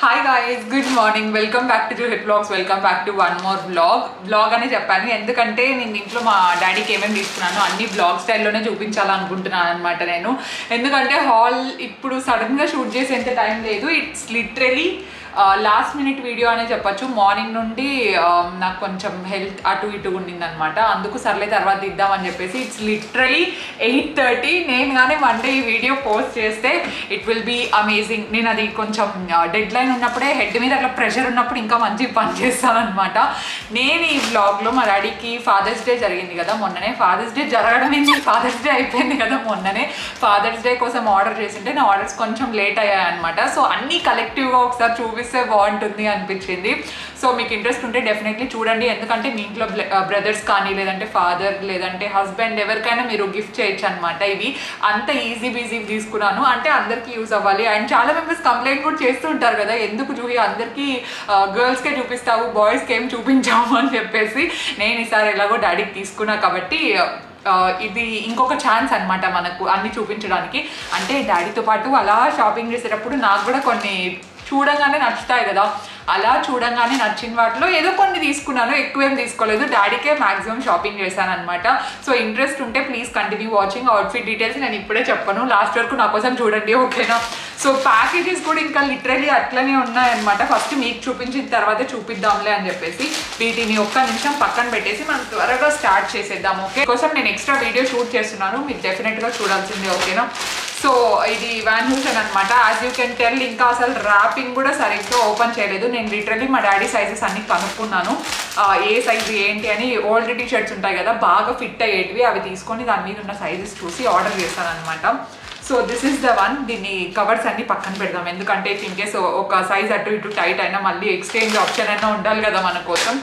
Hi guys, good morning. Welcome back to Hit Vlogs. Welcome back to one more vlog అని చెప్పాను ఎందుకంటే నేను ఇంట్లో మా డాడీకి ఏమేమి తీసుకున్నాను అన్ని vlog స్టైల్లోనే చూపించాలనుకుంటున్నాను అన్నమాట నేను ఎందుకంటే హాల్ ఇప్పుడు సడన్ గా షూట్ చేసేంత టైం లేదు it's literally last minute video అనే చెప్పొచ్చు మార్నింగ్ నుండి నాకు కొంచెం హెల్త్ అటు ఇటు ఉండిందనమాట అందుకు సర్లే తర్వాత ఇద్దామని చెప్పేసి ఇట్స్ లిటరలీ 8:30 నేను కానీ మండే ఈ వీడియో పోస్ట్ చేస్తే ఇట్ విల్ బీ అమేజింగ్ నేను అది కొంచెం డెడ్ లైన్ ఉన్నప్పుడే హెడ్ మీద అట్లా ప్రెషర్ ఉన్నప్పుడు ఇంకా మంచి పని చేస్తాను అనమాట నేను ఈ వ్లాగ్లో మా డాడీకి ఫాదర్స్ డే జరిగింది కదా మొన్ననే ఫాదర్స్ డే జరగడం ఏంటి ఫాదర్స్ డే అయిపోయింది కదా మొన్ననే ఫాదర్స్ డే కోసం ఆర్డర్ చేసింటే నా ఆర్డర్స్ కొంచెం లేట్ అయ్యాయి అనమాట సో అన్నీ కలెక్టివ్గా ఒకసారి చూపిస్తే బాగుంటుంది అనిపించింది సో మీకు ఇంట్రెస్ట్ ఉంటే డెఫినెట్లీ చూడండి ఎందుకంటే మీ ఇంట్లో బ్రదర్స్ కానీ లేదంటే ఫాదర్ లేదంటే హస్బెండ్ ఎవరికైనా మీరు గిఫ్ట్ చేయొచ్చు అనమాట ఇవి అంత ఈజీ బీజీ తీసుకున్నాను అంటే అందరికీ యూజ్ అవ్వాలి అండ్ చాలా మెంబర్స్ కంప్లైంట్ కూడా చేస్తూ ఉంటారు కదా ఎందుకు చూపి అందరికీ గర్ల్స్కే చూపిస్తావు బాయ్స్కి ఏం చూపించాము అని చెప్పేసి నేను ఈసారి ఎలాగో డాడీకి తీసుకున్నా కాబట్టి ఇది ఇంకొక ఛాన్స్ అనమాట మనకు అన్ని చూపించడానికి అంటే డాడీతో పాటు అలా షాపింగ్ చేసేటప్పుడు నాకు కూడా కొన్ని చూడంగానే నచ్చుతాయి కదా అలా చూడంగానే నచ్చిన వాటిలో ఏదో కొన్ని తీసుకున్నాను ఎక్కువేం తీసుకోలేదు డాడీకే మ్యాక్సిమం షాపింగ్ చేశాను అనమాట సో ఇంట్రెస్ట్ ఉంటే please continue watching outfit details నేను ఇప్పుడే చెప్పను లాస్ట్ వరకు నా కోసం చూడండి ఓకేనా సో ప్యాకేజెస్ కూడా ఇంకా లిటరలీ అట్లనే ఉన్నాయన్నమాట ఫస్ట్ మీకు చూపించిన తర్వాత చూపిద్దాంలే అని చెప్పేసి వీటిని ఒక్క నిమిషం పక్కన పెట్టేసి మనం త్వరగా స్టార్ట్ చేసేద్దాం ఓకే కోసం నేను ఎక్స్ట్రా వీడియో షూట్ చేస్తున్నాను మీరు డెఫినెట్గా చూడాల్సిందే ఓకేనా సో ఇది వ్యాన్ హూసెన్ అనమాట యాజ్ యూ కెన్ టెల్ ఇంకా అసలు ర్యాపింగ్ కూడా సరిగ్గా ఓపెన్ చేయలేదు నేను లిటరలీ మా డాడీ సైజెస్ అన్ని కనుక్కున్నాను ఏ సైజు ఏంటి అని ఓల్డ్ టీ షర్ట్స్ ఉంటాయి కదా బాగా ఫిట్ అయ్యేటివి అవి తీసుకొని దాని మీద ఉన్న సైజెస్ చూసి ఆర్డర్ చేశాను అనమాట so this is the one దీన్ని కవర్స్ అన్ని పక్కన పెడదాం ఎందుకంటే ఇన్ కేస్ ఒక సైజ్ అటు ఇటు టైట్ అయినా మళ్ళీ ఎక్స్చేంజ్ ఆప్షన్ అయినా ఉండాలి కదా మన కోసం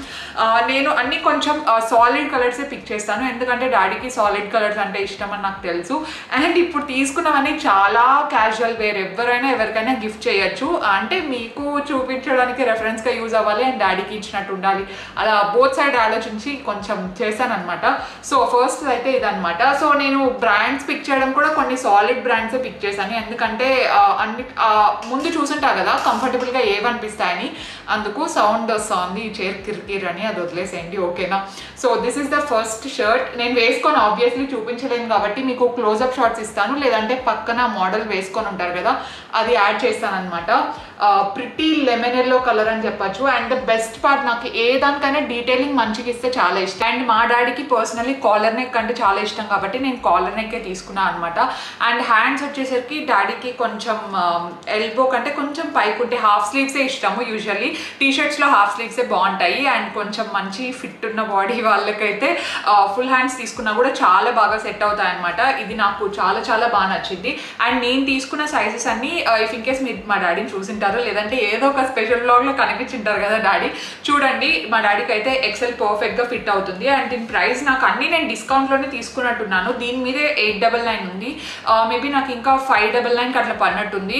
నేను అన్ని కొంచెం సాలిడ్ కలర్సే పిక్ చేస్తాను ఎందుకంటే డాడీకి సాలిడ్ కలర్స్ అంటే ఇష్టం అని నాకు తెలుసు అండ్ ఇప్పుడు తీసుకున్నవన్నీ చాలా క్యాజువల్ వేర్ ఎవరికైనా గిఫ్ట్ చేయొచ్చు అంటే మీకు చూపించడానికి రెఫరెన్స్గా యూజ్ అవ్వాలి అండ్ డాడీకి ఇచ్చినట్టు ఉండాలి అలా బోత్ సైడ్ ఆలోచించి కొంచెం చేశాను అనమాట సో ఫస్ట్ అయితే ఇదనమాట సో నేను బ్రాండ్స్ పిక్ చేయడం కూడా కొన్ని సాలిడ్ బ్రాండ్సే పిక్ చేశాను ఎందుకంటే అన్ని ముందు చూసుంటా కదా కంఫర్టబుల్గా ఏవనిపిస్తాయని అందుకు సౌండ్ వస్తుంది ఈ చైర్ కిరికిర్ అని అది వదిలేసేయండి ఓకేనా so this is the first shirt నేను వేసుకొని ఆబ్వియస్లీ చూపించలేను కాబట్టి మీకు క్లోజప్ షాట్స్ ఇస్తాను లేదంటే పక్కన మోడల్ వేసుకొని ఉంటారు కదా అది యాడ్ చేస్తాను అనమాట ప్రిటీ లెమన్ ఎల్లో కలర్ అని చెప్పచ్చు అండ్ ద బెస్ట్ పార్ట్ నాకు ఏ దానికైనా డీటెయిలింగ్ మంచిగా ఇస్తే చాలా ఇష్టం అండ్ మా డాడీకి పర్సనలీ కాలర్ నెక్ అంటే చాలా ఇష్టం కాబట్టి నేను కాలర్ నెక్కే తీసుకున్నాను అనమాట అండ్ హ్యాండ్స్ వచ్చేసరికి డాడీకి కొంచెం ఎల్బో కంటే కొంచెం పైకి ఉంటే హాఫ్ స్లీవ్సే ఇష్టము యూజువల్లీ టీషర్ట్స్లో హాఫ్ స్లీవ్సే బాగుంటాయి అండ్ కొంచెం మంచి ఫిట్ ఉన్న బాడీ వాళ్ళకైతే ఫుల్ హ్యాండ్స్ తీసుకున్నా కూడా చాలా బాగా సెట్ అవుతాయి అనమాట ఇది నాకు చాలా చాలా బాగా నచ్చింది అండ్ నేను తీసుకున్న సైజెస్ అన్ని ఇఫ్ ఇన్ కేస్ మీరు మా డాడీని చూసింటారు లేదంటే ఏదో ఒక స్పెషల్ బ్లాగ్లో కనిపించింటారు కదా డాడీ చూడండి మా డాడీకి అయితే ఎక్సెల్ పర్ఫెక్ట్గా ఫిట్ అవుతుంది అండ్ దీని ప్రైస్ నాకు అన్ని నేను డిస్కౌంట్లోనే తీసుకున్నట్టున్నాను దీని మీదే 899 ఉంది మేబీ నాకు ఇంకా 599కి అట్లా పడినట్టుంది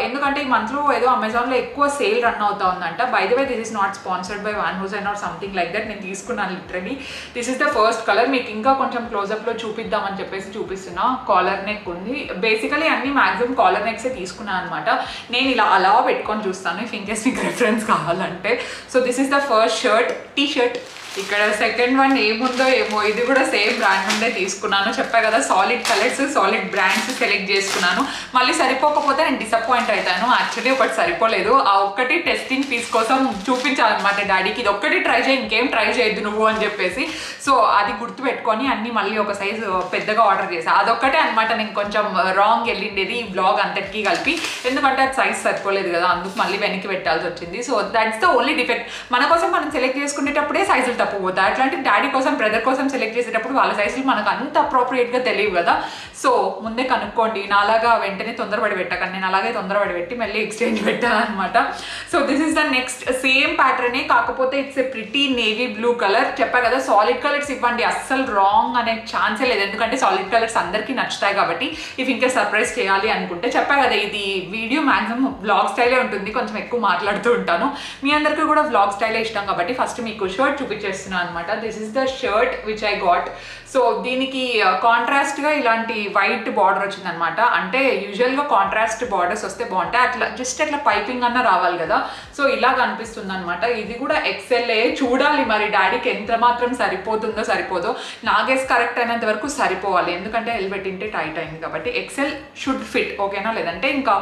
ఎందుకంటే ఈ మంత్లో ఏదో అమెజాన్లో ఎక్కువ సేల్ రన్ అవుతా ఉందంట by the way this is not sponsored by Van Heusen or something like that నేను తీసుకున్నాను literally this is the first colour మీకు ఇంకా కొంచెం క్లోజప్లో చూపిద్దామని చెప్పేసి చూపిస్తున్నా కాలర్ నెక్ ఉంది బేసికలీ అన్ని మ్యాక్సిమం కాలర్ నెక్సే తీసుకున్నాను అనమాట నేను ఇలా అలా పెట్టుకొని చూస్తాను ఇఫ్ ఇన్ కేస్ మీకు రిఫరెన్స్ కావాలంటే so this is the first shirt T shirt ఇక్కడ సెకండ్ వన్ ఏముందో ఏమో ఇది కూడా సేమ్ బ్రాండ్ నుండే తీసుకున్నాను చెప్పా కదా solid colours solid brands select చేసుకున్నాను మళ్ళీ సరిపోకపోతే నేను డిసప్పాయింట్ అవుతాను యాక్చువల్లీ ఒకటి సరిపోలేదు ఆ ఒక్కటి టెస్టింగ్ పీస్ కోసం చూపించాలన్నమాట డాడీకి ఇది ఒక్కటి ట్రై చేయి ఇంకేం ట్రై చేయొద్దు నువ్వు అని చెప్పేసి సో అది గుర్తుపెట్టుకొని అన్ని మళ్ళీ ఒక సైజు పెద్దగా ఆర్డర్ చేశాను అదొక్కటే అనమాట నేను కొంచెం రాంగ్ వెళ్ళిండేది ఈ బ్లాగ్ అంతటికీ కలిపి ఎందుకంటే అది సైజ్ సరిపోలేదు కదా అందుకు మళ్ళీ వెనక్కి పెట్టాల్సి వచ్చింది so that's the only defect మన కోసం మనం సెలెక్ట్ చేసుకునేటప్పుడే సైజులు తప్పిపోతాయి అట్లాంటి డాడీ కోసం బ్రదర్ కోసం సెలెక్ట్ చేసేటప్పుడు వాళ్ళ సైజులు మనకు అంత అప్రోప్రియేట్గా తెలియవు కదా సో ముందే కనుక్కోండి నాలాగా వెంటనే తొందరపడి పెట్టకండి నేను అలాగే తొందరపడి పెట్టి మళ్ళీ ఎక్స్చేంజ్ పెట్టాను అనమాట so this is the next same ప్యాటర్నే కాకపోతే it's a pretty navy blue colour చెప్పా కదా సాలిడ్ కలర్స్ ఇవ్వండి అస్సలు రాంగ్ అనే ఛాన్సే లేదు ఎందుకంటే సాలిడ్ కలర్స్ అందరికీ నచ్చుతాయి కాబట్టి ఇఫ్ ఇంకా సర్ప్రైజ్ చేయాలి అనుకుంటే చెప్పా కదా ఇది వీడియో మ్యాక్సిమం వ్లాగ్ స్టైలే ఉంటుంది కొంచెం ఎక్కువ మాట్లాడుతూ ఉంటాను మీ అందరికీ కూడా వ్లాగ్ స్టైలే ఇష్టం కాబట్టి ఫస్ట్ మీకు షర్ట్ చూపించే చూపించేస్తున్నాను అనమాట. This is the shirt which I got. So దీనికి కాంట్రాస్ట్గా ఇలాంటి వైట్ బార్డర్ వచ్చింది అనమాట. అంటే యూజువల్గా కాంట్రాస్ట్ బార్డర్స్ వస్తే బాగుంటాయి, అట్లా జస్ట్ అట్లా పైపింగ్ అన్న రావాలి కదా. సో ఇలా కనిపిస్తుంది అనమాట. ఇది కూడా ఎక్సెల్ఏ, చూడాలి మరి డాడీకి ఎంత మాత్రం సరిపోతుందో సరిపోదో. నా గెస్ కరెక్ట్ అయినంత వరకు సరిపోవాలి, ఎందుకంటే ఎల్ పెట్టింటే టైట్ అయింది కాబట్టి. ఎక్సెల్ షుడ్ ఫిట్, ఓకేనా? లేదంటే ఇంకా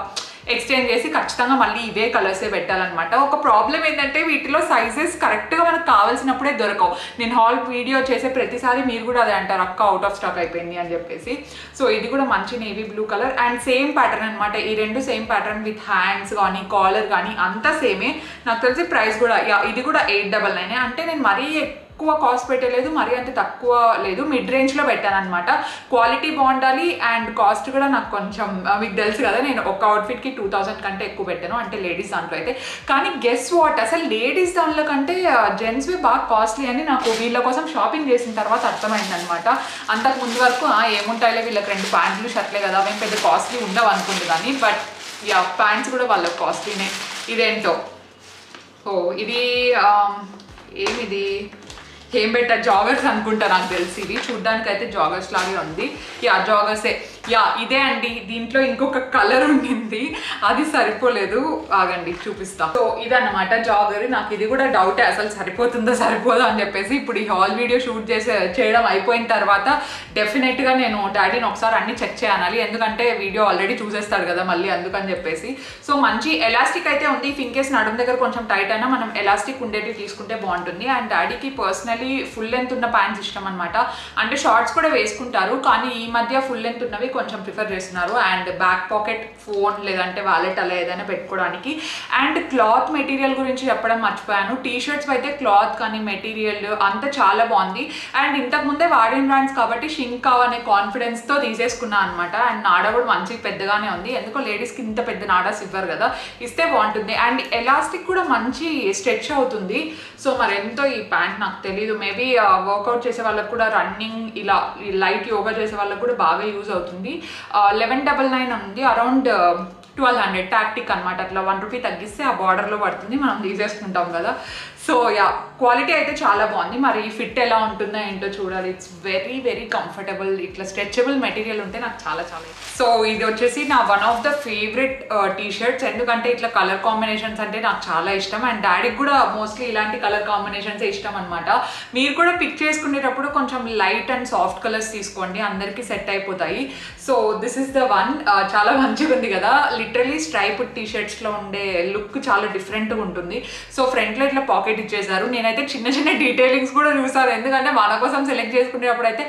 ఎక్స్చేంజ్ చేసి ఖచ్చితంగా మళ్ళీ ఇవే కలర్సే పెట్టాలన్నమాట. ఒక ప్రాబ్లం ఏంటంటే వీటిలో సైజెస్ కరెక్ట్గా మనకు కావాల్సినప్పుడే దొరకవు. నేను హాల్ వీడియో చేసే ప్రతిసారి మీరు కూడా అదే అంటారు, అక్క అవుట్ ఆఫ్ స్టాక్ అయిపోయింది అని చెప్పేసి. సో ఇది కూడా మంచి navy blue colour and same pattern అనమాట. ఈ రెండు సేమ్ ప్యాటర్న్ విత్ హ్యాండ్స్ కానీ కాలర్ కానీ అంతా సేమే. నాకు తెలిసి ప్రైస్ కూడా ఇది కూడా 899. అంటే నేను మరీ ఎక్కువ కాస్ట్ పెట్టలేదు, మరీ అంత తక్కువ లేదు, మిడ్ రేంజ్లో పెట్టాను అనమాట. క్వాలిటీ బాగుండాలి అండ్ కాస్ట్ కూడా నాకు కొంచెం, మీకు తెలుసు కదా నేను ఒక అవుట్ఫిట్కి 2000 కంటే ఎక్కువ పెట్టాను, అంటే లేడీస్ దాంట్లో అయితే. కానీ గెస్ వాట్, అసలు లేడీస్ దాంట్లో కంటే జెంట్స్వి బాగా కాస్ట్లీ అని నాకు వీళ్ళ కోసం షాపింగ్ చేసిన తర్వాత అర్థమైంది అనమాట. అంతకు ముందు వరకు ఏముంటాయిలే వీళ్ళకి 2 ప్యాంట్లు షర్ట్లే కదా, మేము పెద్ద కాస్ట్లీ ఉండవు అనుకుంటుందని. బట్ యా, ప్యాంట్స్ కూడా వాళ్ళకి కాస్ట్లీనే. ఇదేంటో, ఇది ఏమిది, ఏం పెట్టా, జాగర్స్ అనుకుంటా నాకు తెలిసి. ఇది చూడ్డానికి అయితే జాగర్స్ లాగే ఉంది. యా, జాగర్సే. యా, ఇదే అండి. దీంట్లో ఇంకొక కలర్ ఉండింది, అది సరిపోలేదు, ఆగండి చూపిస్తా. సో ఇదన్నమాట జాగర్. నాకు ఇది కూడా డౌటే, అసలు సరిపోతుందో సరిపోదో అని చెప్పేసి. ఇప్పుడు ఈ హాల్ వీడియో షూట్ చేయడం అయిపోయిన తర్వాత డెఫినెట్గా నేను డాడీని ఒకసారి అన్ని చెక్ చేయాలి, ఎందుకంటే వీడియో ఆల్రెడీ చూసేస్తాడు కదా మళ్ళీ, అందుకని చెప్పేసి. సో మంచి ఎలాస్టిక్ అయితే ఉంది. ఇఫ్ ఇన్ కేస్ నడుము దగ్గర కొంచెం టైట్ అయినా మనం ఎలాస్టిక్ ఉండేటివి తీసుకుంటే బాగుంటుంది. అండ్ డాడీకి పర్సనలీ ఫుల్ లెంత్ ఉన్న ప్యాంట్స్ ఇష్టం అనమాట. అంటే షార్ట్స్ కూడా వేసుకుంటారు, కానీ ఈ మధ్య ఫుల్ లెంత్ ఉన్నవి కొంచెం ప్రిఫర్ చేస్తున్నారు. అండ్ బ్యాక్ పాకెట్, ఫోన్ లేదంటే వాలెట్ అలా ఏదైనా పెట్టుకోవడానికి. అండ్ క్లాత్ మెటీరియల్ గురించి చెప్పడం మర్చిపోయాను. టీ షర్ట్స్ అయితే క్లాత్ కానీ మెటీరియల్ అంతా చాలా బాగుంది. అండ్ ఇంతకు ముందే వాడిన బ్రాండ్స్ కాబట్టి షింక్ అనే కాన్ఫిడెన్స్తో తీసేసుకున్నాను అనమాట. అండ్ నాడ కూడా మంచి పెద్దగానే ఉంది, ఎందుకో లేడీస్కి ఇంత పెద్ద నాడాస్ ఇవ్వరు కదా, ఇస్తే బాగుంటుంది. అండ్ ఎలాస్టిక్ కూడా మంచి స్ట్రెచ్ అవుతుంది. సో మరి ఎంతో ఈ ప్యాంట్ నాకు తెలీదు, మేబీ వర్కౌట్ చేసే వాళ్ళకు కూడా, రన్నింగ్ ఇలా లైట్ యోగా చేసే వాళ్ళకు కూడా బాగా యూజ్ అవుతుంది. 1199 ఉంది, అరౌండ్ 1200 టాక్టిక్ అనమాట. అట్లా 1 రూపీ తగ్గిస్తే ఆ బార్డర్లో పడుతుంది, మనం తీసేసుకుంటాం కదా. సో యా, క్వాలిటీ అయితే చాలా బాగుంది. మరి ఫిట్ ఎలా ఉంటుందో ఏంటో చూడాలి. It's very very comfortable. ఇట్లా స్ట్రెచబుల్ మెటీరియల్ ఉంటే నాకు చాలా చాలా. సో ఇది వచ్చేసి నా one of the favourite T shirts, ఎందుకంటే ఇట్లా కలర్ కాంబినేషన్స్ అంటే నాకు చాలా ఇష్టం. అండ్ డాడీకి కూడా మోస్ట్లీ ఇలాంటి కలర్ కాంబినేషన్స్ ఇష్టం అనమాట. మీరు కూడా పిక్ చేసుకునేటప్పుడు కొంచెం లైట్ అండ్ సాఫ్ట్ కలర్స్ తీసుకోండి, అందరికీ సెట్ అయిపోతాయి. So this is the one. చాలా మంచిగా ఉంది కదా, లిటరలీ స్ట్రైప్ టీ షర్ట్స్లో ఉండే లుక్ చాలా డిఫరెంట్గా ఉంటుంది. సో ఫ్రంట్లో ఇట్లా పాకెట్ ఇచ్చేసారు. నేనైతే చిన్న చిన్న డీటెయిలింగ్స్ కూడా చూసాను, ఎందుకంటే మన కోసం సెలెక్ట్ చేసుకునేటప్పుడు అయితే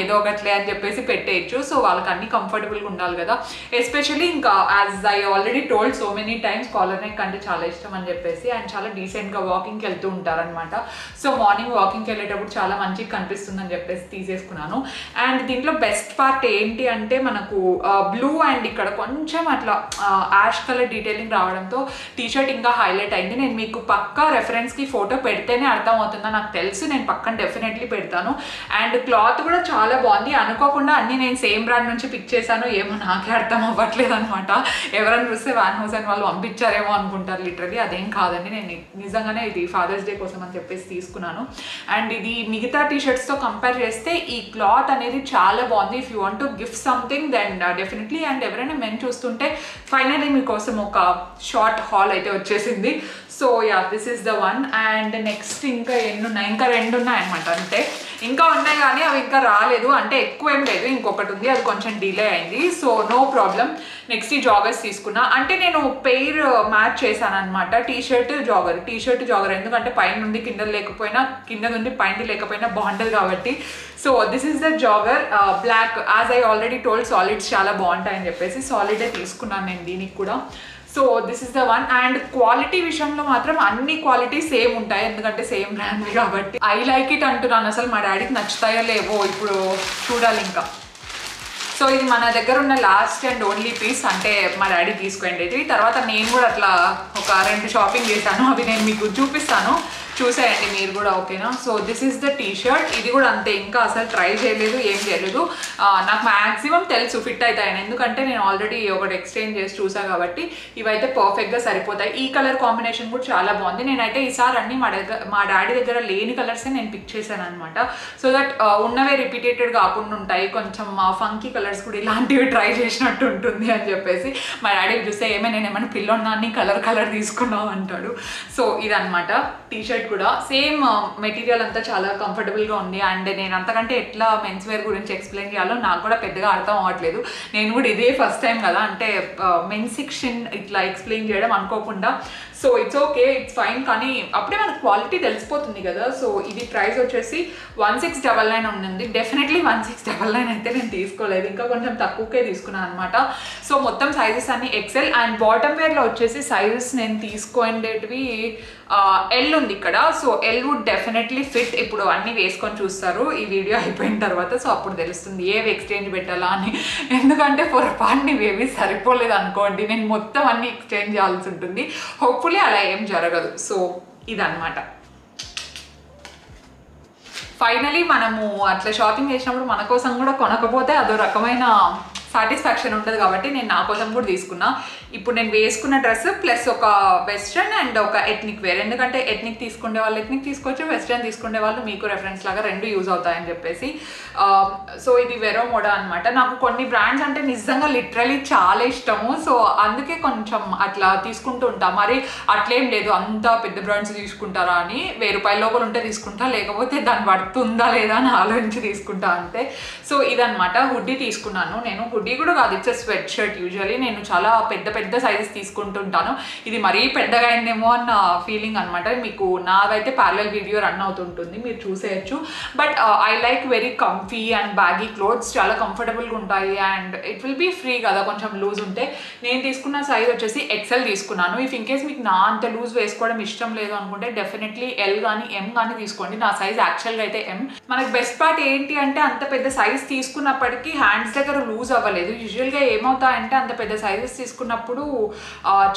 ఏదో ఒకట్లే అని చెప్పేసి పెట్టేయచ్చు. సో వాళ్ళకి అన్ని కంఫర్టబుల్గా ఉండాలి కదా. ఎస్పెషల్లీ ఇంకా as I already told so many times, collar neck అంటే చాలా ఇష్టం అని చెప్పేసి. అండ్ చాలా డీసెంట్గా వాకింగ్కి వెళ్తూ ఉంటారనమాట. సో మార్నింగ్ వాకింగ్కి వెళ్ళేటప్పుడు చాలా మంచిగా కనిపిస్తుంది అని చెప్పేసి తీసేసుకున్నాను. అండ్ దీంట్లో బెస్ట్ పార్ట్ ఏంటి అంటే మనకు బ్లూ అండ్ ఇక్కడ కొంచెం అట్లా యాష్ కలర్ డీటెయిలింగ్ రావడంతో టీ షర్ట్ ఇంకా హైలైట్ అయింది. నేను మీకు పక్కా రెఫరెన్స్కి ఫోటో పెడితేనే అర్థం అవుతుందో నాకు తెలుసు, నేను పక్కన డెఫినెట్లీ పెడతాను. అండ్ క్లాత్ కూడా చాలా బాగుంది. అనుకోకుండా అన్ని నేను సేమ్ బ్రాండ్ నుంచి పిక్ చేశాను, ఏమో నాకే అర్థం అవ్వట్లేదు అనమాట. ఎవరైనా చూస్తే వాన్ హౌసెన్ వాళ్ళు పంపించారేమో అనుకుంటారు, లిటరలీ అదేం కాదండి. నేను నిజంగానే ఇది ఫాదర్స్ డే కోసం అని చెప్పేసి తీసుకున్నాను. అండ్ ఇది మిగతా టీ షర్ట్స్తో కంపేర్ చేస్తే ఈ క్లాత్ అనేది చాలా బాగుంది. If you want to gift something then definitely. And ఎవరైనా మెన్ చూస్తుంటే ఫైనలీ మీకోసం ఒక షార్ట్ హాల్ అయితే వచ్చేసింది. So yeah, this is the one. And next ఇంకా ఎన్ని ఉన్నాయి, ఇంకా 2 ఉన్నాయన్నమాట. అంతే, ఇంకా ఉన్నాయి కానీ అవి ఇంకా రాలేదు, అంటే ఎక్కువ ఏం లేదు. ఇంకొకటి ఉంది, అది కొంచెం డిలే అయింది. So no problem. నెక్స్ట్ ఈ జాగర్స్ తీసుకున్నా. అంటే నేను పెయిర్ మ్యాచ్ చేశాను అనమాట, టీ షర్ట్ జాగర్, ఎందుకంటే పైన నుండి కింద లేకపోయినా, కింద నుండి పైన లేకపోయినా బాగుంటుంది కాబట్టి. So this is the jogger, black. As I already told solids చాలా బాగుంటాయని చెప్పేసి సాలిడే తీసుకున్నాను నేను దీనికి కూడా. So this is the one. And quality విషయంలో మాత్రం అన్ని క్వాలిటీ సేమ్ ఉంటాయి, ఎందుకంటే సేమ్ బ్రాండ్ కాబట్టి. ఐ లైక్ ఇట్ అంటున్నాను. అసలు మా డాడీకి నచ్చుతాయో లేవో ఇప్పుడు చూడాలి ఇంకా. సో ఇది మన దగ్గర ఉన్న లాస్ట్ అండ్ ఓన్లీ పీస్, అంటే మా డాడీ తీసుకోండి. తర్వాత నేను కూడా అట్లా ఒక 2 షాపింగ్ చేశాను, అవి నేను మీకు చూపిస్తాను. చూసేయండి మీరు కూడా, ఓకేనా? So this is the T shirt. ఇది కూడా అంతే, ఇంకా అసలు ట్రై చేయలేదు, ఏం చేయలేదు. నాకు మ్యాక్సిమం తెలుసు ఫిట్ అవుతాయని, ఎందుకంటే నేను ఆల్రెడీ ఒకటి ఎక్స్చేంజ్ చేసి చూసా కాబట్టి ఇవైతే పర్ఫెక్ట్గా సరిపోతాయి. ఈ కలర్ కాంబినేషన్ కూడా చాలా బాగుంది. నేనైతే ఈసారి అన్ని మా డాడీ దగ్గర లేని కలర్సే నేను పిక్ చేశాను అనమాట. సో దట్ ఉన్నవే రిపీటెడ్ కాకుండా ఉంటాయి, కొంచెం ఫంకీ కలర్స్ కూడా ఇలాంటివి ట్రై చేసినట్టు ఉంటుంది అని చెప్పేసి. మా డాడీ చూస్తే నేను ఏమైనా పిల్లోన్నాన్ని కలర్ తీసుకున్నావు అంటాడు. సో ఇదనమాట టీ షర్ట్ కూడా సేమ్ మెటీరియల్ అంతా చాలా కంఫర్టబుల్గా ఉంది. అండ్ నేను అంతకంటే ఎట్లా మెన్స్ వేర్ గురించి ఎక్స్ప్లెయిన్ చేయాలో నాకు కూడా పెద్దగా అర్థం అవ్వట్లేదు. నేను కూడా ఇదే ఫస్ట్ టైం కదా, అంటే మెన్స్ సెక్షన్ ఇట్లా ఎక్స్ప్లెయిన్ చేయడం అనుకోకుండా. So it's okay, it's fine, కానీ అప్పుడే మనకు క్వాలిటీ తెలిసిపోతుంది కదా. సో ఇది ప్రైస్ వచ్చేసి 1699 ఉంది. డెఫినెట్లీ 1699 అయితే నేను తీసుకోలేదు, ఇంకా కొంచెం తక్కువకే తీసుకున్నాను అనమాట. సో మొత్తం సైజెస్ అన్ని ఎక్సెల్. అండ్ బాటమ్ వేర్లో వచ్చేసి సైజెస్ నేను తీసుకోండేటివి ఎల్ ఉంది ఇక్కడ. So L would definitely fit. ఇప్పుడు అన్నీ వేసుకొని చూస్తారు ఈ వీడియో అయిపోయిన తర్వాత, సో అప్పుడు తెలుస్తుంది ఏవి ఎక్స్చేంజ్ పెట్టాలా అని. ఎందుకంటే పొరపాటుని ఇవేవి సరిపోలేదు అనుకోండి, నేను మొత్తం అన్ని ఎక్స్చేంజ్ చేయాల్సి ఉంటుంది. హోప్ఫుల్లీ అలా ఏం జరగదు. సో ఇదన్నమాట. ఫైనలీ మనము అట్లా షాపింగ్ చేసినప్పుడు మన కోసం కూడా కొనకపోతే అదో రకమైన సాటిస్ఫాక్షన్ ఉంటుంది కాబట్టి నేను నా కోసం కూడా తీసుకున్నా. ఇప్పుడు నేను వేసుకున్న డ్రెస్ ప్లస్ ఒక వెస్ట్రన్ అండ్ ఒక ఎథ్నిక్ వేర్, ఎందుకంటే ఎథ్నిక్ తీసుకునే వాళ్ళు ఎథ్నిక్ తీసుకోవచ్చు, వెస్ట్రన్ తీసుకునే వాళ్ళు మీకు రెఫరెన్స్ లాగా రెండు యూజ్ అవుతాయని చెప్పేసి. సో ఇది వెరో మోడా అనమాట. నాకు కొన్ని బ్రాండ్స్ అంటే నిజంగా లిటరలీ చాలా ఇష్టము. సో అందుకే కొంచెం అట్లా తీసుకుంటూ ఉంటా. మరి అట్లేం లేదు అంత పెద్ద బ్రాండ్స్ తీసుకుంటారా అని, 1000 రూపాయల లోపల ఉంటే తీసుకుంటా, లేకపోతే దాన్ని పడుతుందా లేదా అని ఆలోచించి తీసుకుంటా అంతే. సో ఇదనమాట. హుడ్డీ తీసుకున్నాను నేను. హుడ్డీ కూడా కాదు, ఇట్స్ స్వెట్ షర్ట్. యూజువల్లీ నేను చాలా పెద్ద పెద్ద సైజెస్ తీసుకుంటుంటాను, ఇది మరీ పెద్దగా అయిందేమో అన్న ఫీలింగ్ అనమాట. మీకు నాదైతే ప్యారలల్ వీడియో రన్ అవుతుంటుంది, మీరు చూసేయచ్చు. But I like very comfy and baggy clothes, చాలా కంఫర్టబుల్గా ఉంటాయి and it will be free కదా కొంచెం లూజ్ ఉంటే. నేను తీసుకున్న సైజ్ వచ్చేసి ఎక్సెల్ తీసుకున్నాను. ఇఫ్ ఇన్ కేస్ మీకు నా అంత లూజ్ వేసుకోవడం ఇష్టం లేదు అనుకుంటే డెఫినెట్లీ ఎల్ కానీ ఎం కానీ తీసుకోండి. నా సైజ్ యాక్చువల్గా అయితే ఎం. మనకి బెస్ట్ పార్ట్ ఏంటి అంటే అంత పెద్ద సైజ్ తీసుకున్నప్పటికీ హ్యాండ్స్ దగ్గర లూజ్ అవ్వలేదు. యూజువల్గా ఏమవుతాయంటే అంత పెద్ద సైజెస్ తీసుకున్నప్పుడు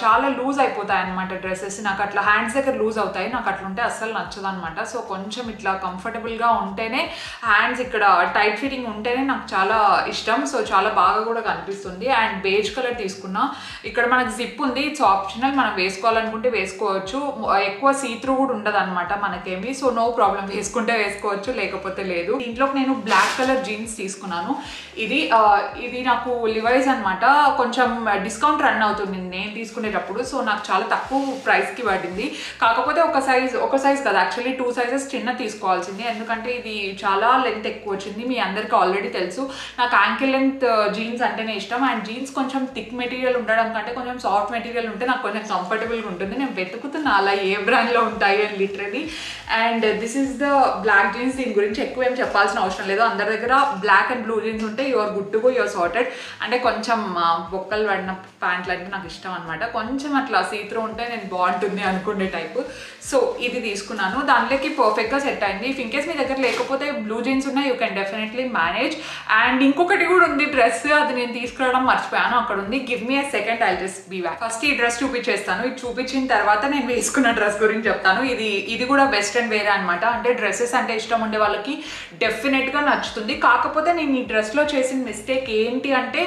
చాలా లూజ్ అయిపోతాయి అనమాట డ్రెస్సెస్. నాకు అట్లా హ్యాండ్స్ దగ్గర లూజ్ అవుతాయి, నాకు అట్లా ఉంటే అస్సలు నచ్చదు అనమాట. సో కొంచెం ఇట్లా కంఫర్టబుల్గా ఉంటేనే, హ్యాండ్స్ ఇక్కడ టైట్ ఫిట్టింగ్ ఉంటేనే నాకు చాలా ఇష్టం. సో చాలా బాగా కూడా కనిపిస్తుంది. అండ్ బేజ్ కలర్ తీసుకున్నా. ఇక్కడ మనకు జిప్ ఉంది, ఇట్స్ ఆప్షనల్, మనం వేసుకోవాలనుకుంటే వేసుకోవచ్చు. ఎక్కువ సీత్రూ కూడా ఉండదు అనమాట మనకేమి. సో నో ప్రాబ్లం, వేసుకుంటే వేసుకోవచ్చు, లేకపోతే లేదు. దీంట్లోకి నేను బ్లాక్ కలర్ జీన్స్ తీసుకున్నాను. ఇది నాకు లివైస్ అనమాట. కొంచెం డిస్కౌంట్ రన్ అవుతుంది నేను తీసుకునేటప్పుడు. సో నాకు చాలా తక్కువ ప్రైస్కి పడింది. కాకపోతే ఒక సైజ్ కదా, యాక్చువల్లీ 2 సైజెస్ చిన్న తీసుకోవాల్సింది, ఎందుకంటే ఇది చాలా లెంత్ ఎక్కువ వచ్చింది. మీ అందరికీ ఆల్రెడీ తెలుసు నాకు యాంకిల్ లెంత్ జీన్స్ అంటేనే ఇష్టం. అండ్ జీన్స్ కొంచెం థిక్ మెటీరియల్ ఉండడం కంటే కొంచెం సాఫ్ట్ మెటీరియల్ ఉంటే నాకు కొంచెం కంఫర్టబుల్గా ఉంటుంది. నేను వెతుకుతున్నా అలా ఏ బ్రాండ్లో ఉంటాయి అని literally. And this is the black jeans. దీని గురించి ఎక్కువ ఏం చెప్పాల్సిన అవసరం లేదు, అందరి దగ్గర బ్లాక్ అండ్ బ్లూ జీన్స్ ఉంటే you're good to go, you're sorted. అంటే కొంచెం బొక్కలు పడిన ప్యాంట్లు అంటే నాకు ఇష్టం అనమాట. కొంచెం అట్లా సీత్రూ ఉంటే నేను బాగుంటుంది అనుకునే టైపు. సో ఇది తీసుకున్నాను, దాంట్లోకి పర్ఫెక్ట్గా సెట్ అయింది. ఇఫ్ ఇన్ కేస్ మీ దగ్గర లేకపోతే బ్లూ జీన్స్ ఉన్నాయి, you can definitely manage. And ఇంకొకటి కూడా ఉంది డ్రెస్, అది నేను తీసుకురావడం మర్చిపోయాను, అక్కడ ఉంది. Give me a second, I'll just be back. First ఈ డ్రెస్ చూపించేస్తాను. ఇది చూపించిన తర్వాత నేను వేసుకున్న డ్రెస్ గురించి చెప్తాను. ఇది కూడా వెస్ట్రన్ వేరే అనమాట. అంటే డ్రెస్సెస్ అంటే ఇష్టం ఉండే వాళ్ళకి డెఫినెట్గా నచ్చుతుంది. కాకపోతే నేను ఈ డ్రెస్లో చేసిన మిస్టేక్ ఏంటి అంటే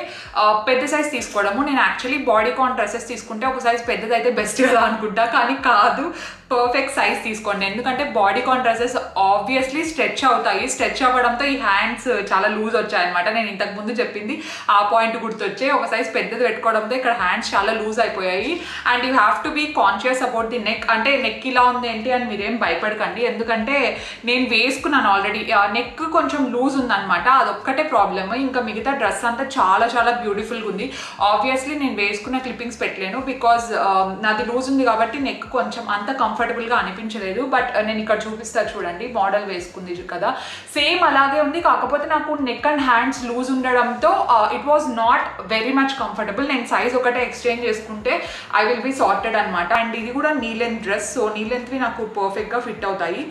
పెద్ద సైజ్ తీసుకోవడము. నేను యాక్చువల్లీ బాడీ కాన్ డ్రెస్సెస్ తీసుకుంటే ఒక సైజ్ పెద్దదైతే బెస్ట్ కదా అనుకుంటా, కానీ కాదు, పర్ఫెక్ట్ సైజ్ తీసుకోండి. ఎందుకంటే బాడీ కాన్ డ్రెస్సెస్ ఆబ్వియస్లీ స్ట్రెచ్ అవుతాయి. స్ట్రెచ్ అవ్వడంతో ఈ హ్యాండ్స్ చాలా లూజ్ వచ్చాయన్నమాట. నేను ఇంతకు ముందు చెప్పింది ఆ పాయింట్ గుర్తొచ్చే, ఒక సైజ్ పెద్దది పెట్టుకోవడంతో ఇక్కడ హ్యాండ్స్ చాలా లూజ్ అయిపోయాయి. And you have to be conscious about the neck. అంటే నెక్ ఇలా ఉంది ఏంటి అని మీరేం భయపడకండి, ఎందుకంటే నేను వేసుకున్నాను ఆల్రెడీ. నెక్ కొంచెం లూజ్ ఉందన్నమాట, అదొక్కటే ప్రాబ్లమ్. ఇంకా మిగతా డ్రెస్ అంతా చాలా చాలా బ్యూటిఫుల్గా ఉంది. ఆబ్వియస్లీ నేను వేసుకున్న క్లిప్పింగ్స్ పెట్టలేను, బికాజ్ నాది లూజ్ ఉంది కాబట్టి నెక్ కొంచెం అంత కంఫర్టబుల్గా అనిపించలేదు. బట్ నేను ఇక్కడ చూపిస్తా చూడండి, మోడల్ వేసుకుంది కదా, సేమ్ అలాగే ఉంది. కాకపోతే నాకు నెక్ అండ్ హ్యాండ్స్ లూజ్ ఉండడంతో it was not very much comfortable. నేను సైజ్ ఒకటే ఎక్స్చేంజ్ చేసుకుంటే ఐ విల్ బీ సార్టెడ్ అనమాట. అండ్ ఇది కూడా నీ లెంత్ డ్రెస్, సో నీ లెంత్వి నాకు పర్ఫెక్ట్గా ఫిట్ అవుతాయి.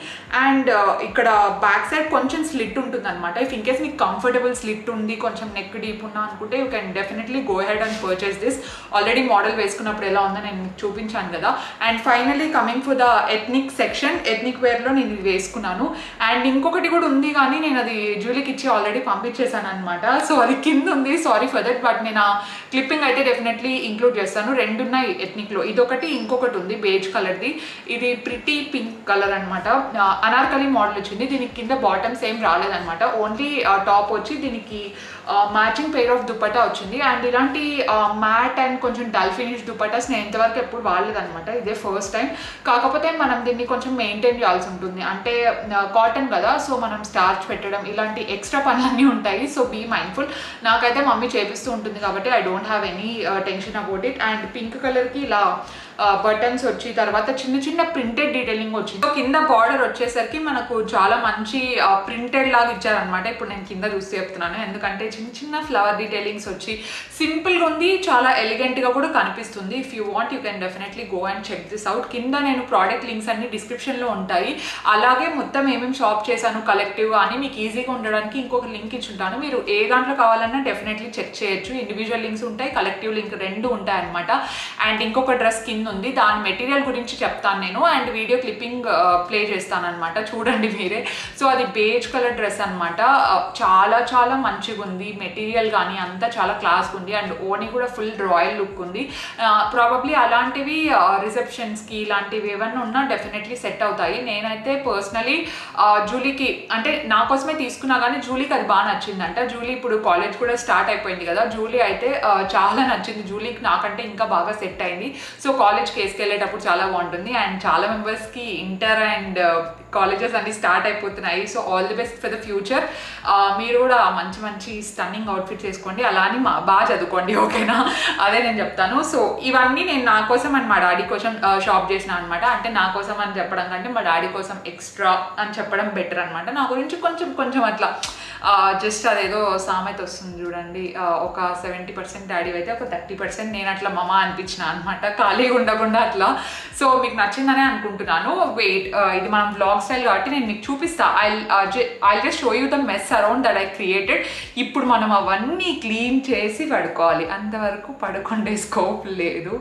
అండ్ ఇక్కడ బ్యాక్ సైడ్ కొంచెం స్లిట్ ఉంటుంది అనమాట. ఇఫ్ ఇన్ కేస్ మీకు కంఫర్టబుల్ స్లిట్ ఉంది, కొంచెం నెక్ డీప్ ఉన్నా అనుకుంటే you can definitely go ahead and purchase this. Already model వేసుకున్నప్పుడు ఎలా ఉందో నేను మీకు చూపించాను కదా. And finally coming for the ethnic section. Ethnic వేర్లో నేను ఇది వేసుకున్నాను. అండ్ ఇంకొకటి కూడా ఉంది కానీ నేను అది జ్యూలీకి ఇచ్చి ఆల్రెడీ పంపించేసాను అనమాట. సో అది కింద ఉంది, సారీ ఫర్ దట్. బట్ నేను ఆ క్లిప్పింగ్ అయితే డెఫినెట్లీ ఇంక్లూడ్ చేస్తాను. 2 ఉన్నాయి ఎథ్నిక్లో, ఇదొకటి ఇంకొకటి ఉంది బేజ్ కలర్ది. ఇది ప్రిటీ పింక్ కలర్ అనమాట. అనార్కలి మోడల్ వచ్చింది. దీనికి కింద బాటమ్స్ ఏం రాలేదనమాట, ఓన్లీ టాప్ వచ్చి దీనికి మ్యాచింగ్ పెయిర్ ఆఫ్ దుపట్టా వచ్చింది. అండ్ ఇలాంటి మ్యాట్ అండ్ కొంచెం డల్ ఫినిష్ దుపట్టాస్ నేను ఇంతవరకు ఎప్పుడు వాడలేదనమాట, ఇదే ఫస్ట్ టైం. కాకపోతే మనం దీన్ని కొంచెం మెయింటైన్ చేయాల్సి ఉంటుంది, అంటే కాటన్ కదా, సో మనం స్టార్చ్ పెట్టడం ఇలాంటి ఎక్స్ట్రా పనులన్నీ ఉంటాయి. So be mindful. నాకైతే మమ్మీ చేపిస్తూ ఉంటుంది కాబట్టి I don't have any tension about it. And pink కలర్కి ఇలా బటన్స్ వచ్చి తర్వాత చిన్న చిన్న ప్రింటెడ్ డీటెయిలింగ్ వచ్చింది. కింద బార్డర్ వచ్చేసరికి మనకు చాలా మంచి ప్రింటెడ్ లాగా ఇచ్చారనమాట. ఇప్పుడు నేను కింద చూసి చెప్తున్నాను, ఎందుకంటే చిన్న చిన్న ఫ్లవర్ డీటెయిలింగ్స్ వచ్చి సింపుల్గా ఉంది, చాలా ఎలిగెంట్గా కూడా కనిపిస్తుంది. If you want you can definitely go and check this out. కింద నేను ప్రోడక్ట్ లింక్స్ అన్ని డిస్క్రిప్షన్లో ఉంటాయి. అలాగే మొత్తం ఏమేమి షాప్ చేశాను కలెక్టివ్ అని మీకు ఈజీగా ఉండడానికి ఇంకొక లింక్ ఇచ్చుంటాను. మీరు ఏ దాంట్లో కావాలన్నా డెఫినెట్లీ చెక్ చేయొచ్చు. ఇండివిజువల్ లింక్స్ ఉంటాయి, కలెక్టివ్ లింక్ 2 ఉంటాయి అనమాట. అండ్ ఇంకొక డ్రెస్ కింద ఉంది, దాని మెటీరియల్ గురించి చెప్తాను నేను, అండ్ వీడియో క్లిప్పింగ్ ప్లే చేస్తాను అనమాట, చూడండి మీరే. సో అది బేజ్ కలర్ డ్రెస్ అనమాట. చాలా చాలా మంచిగా ఉంది మెటీరియల్ కానీ అంతా చాలా క్లాస్గా ఉంది. అండ్ ఓని కూడా ఫుల్ రాయల్ లుక్ ఉంది. ప్రాబబ్లీ అలాంటివి రిసెప్షన్స్కి ఇలాంటివి ఏమన్నా ఉన్నా డెఫినెట్లీ సెట్ అవుతాయి. నేనైతే పర్సనలీ జూలీకి అంటే నా కోసమే తీసుకున్నా కానీ జూలీకి అది బాగా నచ్చిందంట. జూలీ ఇప్పుడు కాలేజ్ కూడా స్టార్ట్ అయిపోయింది కదా, జూలీ అయితే చాలా నచ్చింది. జూలీకి నాకంటే ఇంకా బాగా సెట్ అయింది. సో కాలేజ్కి వేసుకెళ్ళేటప్పుడు చాలా బాగుంటుంది. అండ్ చాలా మెంబర్స్కి ఇంటర్ అండ్ కాలేజెస్ అన్ని స్టార్ట్ అయిపోతున్నాయి. So all the best for the future. మీరు కూడా మంచి మంచి స్టన్నింగ్ అవుట్ఫిట్స్ వేసుకోండి, అలా అని బాగా చదువుకోండి, ఓకేనా? అదే నేను చెప్తాను. సో ఇవన్నీ నేను నా కోసం అండ్ మా డాడీ కోసం షాప్ చేసిన అనమాట. అంటే నా కోసం అని చెప్పడం కంటే మా డాడీ కోసం ఎక్స్ట్రా అని చెప్పడం బెటర్ అనమాట. నా గురించి కొంచెం కొంచెం అట్లా జస్ట్ అదేదో సామెత వస్తుంది చూడండి, ఒక 70% డాడీ అయితే ఒక 30% నేను అట్లా మమ అనిపించిన అనమాట, ఖాళీగా ఉండకుండా అట్లా. సో మీకు నచ్చిందనే అనుకుంటున్నాను. వెయిట్, ఇది మనం బ్లాగ్ స్టైల్ కాబట్టి నేను మీకు చూపిస్తా. I just show you the mess around that I created. ఇప్పుడు మనం అవన్నీ క్లీన్ చేసి పడుకోవాలి, అంతవరకు పడుకుండే స్కోప్ లేదు.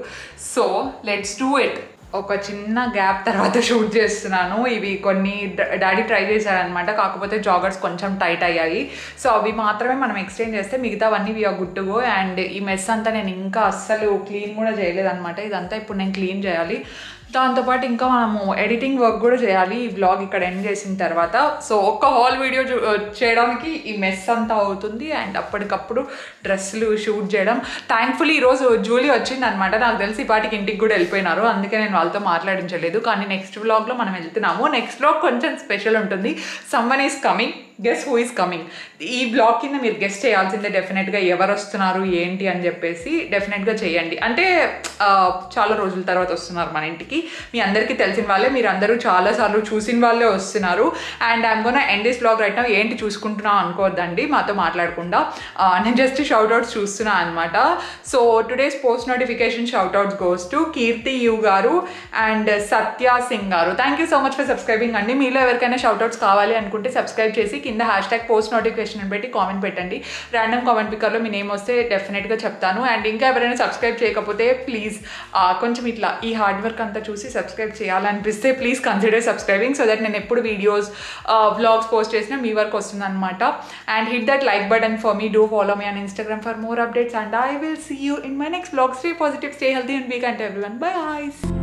So let's do it. ఒక చిన్న గ్యాప్ తర్వాత షూట్ చేస్తున్నాను. ఇవి కొన్ని డాడీ ట్రై చేశారనమాట, కాకపోతే జాగర్స్ కొంచెం టైట్ అయ్యాయి. సో అవి మాత్రమే మనం ఎక్స్చేంజ్ చేస్తే మిగతావన్నీ we are good to go. And ఈ మెస్ అంతా నేను ఇంకా అస్సలు క్లీన్ కూడా చేయలేదన్నమాట. ఇదంతా ఇప్పుడు నేను క్లీన్ చేయాలి. దాంతోపాటు ఇంకా మనము ఎడిటింగ్ వర్క్ కూడా చేయాలి ఈ బ్లాగ్ ఇక్కడ ఎండ్ చేసిన తర్వాత. సో ఒక్క హాల్ వీడియో చేయడానికి ఈ మెస్ అంతా అవుతుంది. అండ్ అప్పటికప్పుడు డ్రెస్సులు షూట్ చేయడం. థ్యాంక్ఫుల్లీ ఈరోజు జూలీ వచ్చిందనమాట. నాకు తెలిసి పాటికి ఇంటికి కూడా వెళ్ళిపోయినారు, అందుకే నేను వాళ్ళతో మాట్లాడించలేదు. కానీ నెక్స్ట్ వ్లాగ్లో మనం వెళ్తున్నాము. నెక్స్ట్ వ్లాగ్ కొంచెం స్పెషల్ ఉంటుంది. Someone is coming, guess who is coming. ఈ బ్లాగ్ కింద మీరు గెస్ చేయాల్సిందే డెఫినెట్గా, ఎవరు వస్తున్నారు ఏంటి అని చెప్పేసి డెఫినెట్గా చేయండి. అంటే చాలా రోజుల తర్వాత వస్తున్నారు మన ఇంటికి. మీ అందరికీ తెలిసిన వాళ్ళే, మీరు అందరూ చాలాసార్లు చూసిన వాళ్ళే వస్తున్నారు. And I'm gonna end this blog right now. ఏంటి చూసుకుంటున్నా అనుకోవద్దండి మాతో మాట్లాడకుండా, నేను జస్ట్ షౌట్అవుట్స్ చూస్తున్నా అనమాట. So today's post notification shoutouts goes to Keerthi U గారు అండ్ సత్య సింగ్ గారు. Thank you so much for subscribing అండి. మీలో ఎవరికైనా షౌట్అవుట్స్ కావాలి అనుకుంటే సబ్స్క్రైబ్ చేసి కింద #పోస్ట్ నోటిఫికేషన్ అని పెట్టి కామెంట్ పెట్టండి. ర్యాండమ్ కామెంట్ పిక్కర్లో మీ నేమ్ వస్తే డెఫినెట్గా చెప్తాను. అండ్ ఇంకా ఎవరైనా సబ్స్క్రైబ్ చేయకపోతే ప్లీజ్ కొంచెం ఇట్లా ఈ హార్డ్ వర్క్ అంతా చూసి సబ్స్క్రైబ్ చేయాలనిపిస్తే please consider subscribing, so that నేను ఎప్పుడు వీడియోస్ వ్లాగ్స్ పోస్ట్ చేసినా మీ వరకు వస్తుంది అనమాట. And hit that like button for me. Do follow me on Instagram for more updates and I will see you in my next vlog. Stay positive, stay healthy and be kind to everyone. Bye guys.